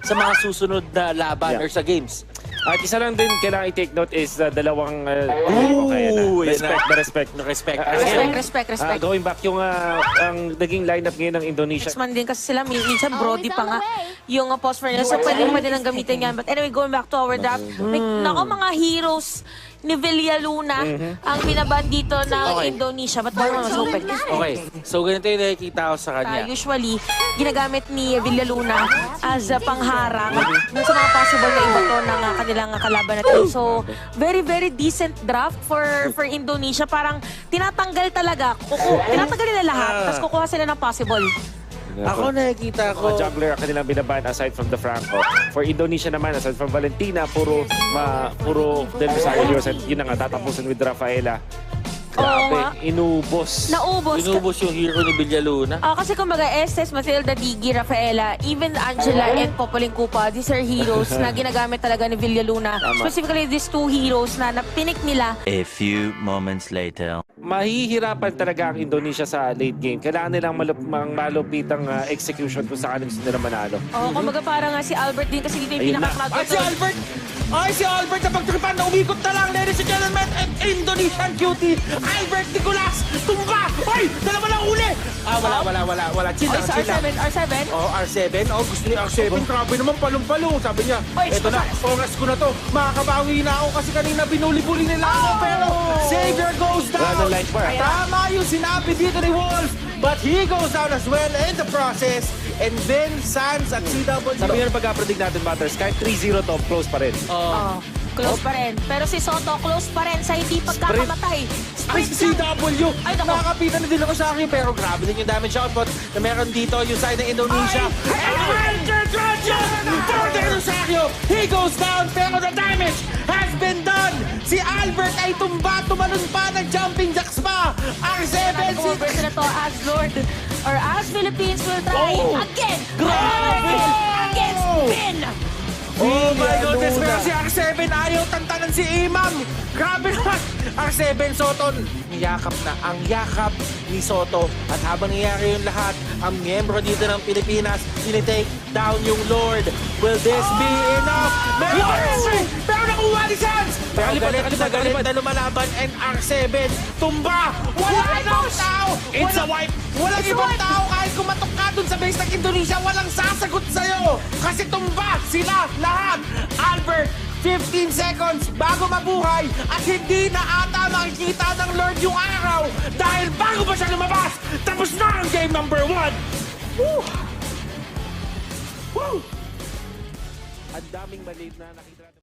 sa mga susunod na laban Yeah. or sa games. At isa lang din kailangan i-take note is dalawang Ooh, yan respect na. na respect. Respect. Respect. Going back yung ang naging lineup ngayon ng Indonesia. X-Man din kasi sila, minsan Brody pa nga yung post for nila. So pwede nang gamitin yan. But anyway, going back to our draft, nako mga heroes ni Villaluna ang binaban dito ng Okay. Indonesia. Ba't ba mas open? Okay, so ganito yung nakikita ko sa kanya. Usually, ginagamit ni Villaluna as a pangharang dun sa mga possible na ibato ng kanilang kalaban na team. So, very, very decent draft for Indonesia. Parang tinatanggal talaga. Tinatanggal nila lahat, tapos kukuha sila ng possible. Ako nakikita ko, Mga juggler ang kanilang binaban aside from the Franco. For Indonesia naman, aside from Valentina, puro Del Rosario Dios. At yun na nga, tatapusin with Rafaela. Grabe, inubos. Naubos. inubos yung hero ni Villaluna. Kasi kumbaga, Estes, Matilda, Diggy, Rafaela, even Angela and Popoling Kupa, these are heroes na ginagamit talaga ni Villaluna. Tama. Specifically, these two heroes na napinik nila. A few moments later. Mahihirapan talaga ang Indonesia sa late game. Kailangan nilang malupitang execution kung saan gusto nila manalo. Kumbaga parang nga si Albert din kasi dito yung Ayun na. pinaka-crowd Ay, si Albert! Ay, si Albert na pagtripan na umikot na lang, ladies and gentlemen, at Indonesian cutie, Albert Nicolas, tumba! Ay, dalawa lang uli! Wala. Chill Oy, lang, sa chill lang. R7. Oh, R7. Oh, gusto ni R7. Grabe naman, palong-palong. Sabi niya, Oy, eto na, oras ko na to. Makakabawi na ako kasi kanina binuli-buli nila ako. Pero Xavier goes Wala down. nang life bar. Tama yung sinabi dito ni Wolf. But he goes down as well in the process. And then Sans at CW. Sabi nga pagka-predict natin, Matters, kahit 3-0 to, close pa rin. Close pa rin. Pero si Soto, close pa rin sa hindi pagkakamatay. Ay, si CW! Ay, naku. Nakakapitan na din ako sa akin, pero grabe din yung damage output na meron dito yung side ng Indonesia. And Ranger Dragon for the Rosario! He goes down, pero the damage has been done! Si Albert ay tumalon pa, nag-jumping jacks pa! R7! Over sila to as Lord or as Philippines will try again. Grabe! Against Finn. Oh my goodness, pero si R7 ayaw tantanan si Imam. Grabe naman. R7 Soto, niyakap na ang yakap ni Soto. At habang nangyayari yung lahat, ang miyembro dito ng Pilipinas, tinitake down yung Lord. Will this be enough? Meron! Pero nakuha ni Sans! Pero galit na lumalaban and R7 tumba! Wala ibang tao! It's a wipe! Walang ibang tao kahit kumatok ka dun sa base ng Indonesia, walang sasagot sa'yo! Kasi tumba sila lahat! Albert, 15 seconds bago mabuhay at hindi na ata makikita ng Lord yung araw dahil bago pa siya lumabas, tapos na ang game number 1! Woo! Woo! Ang daming mali na nakita natin.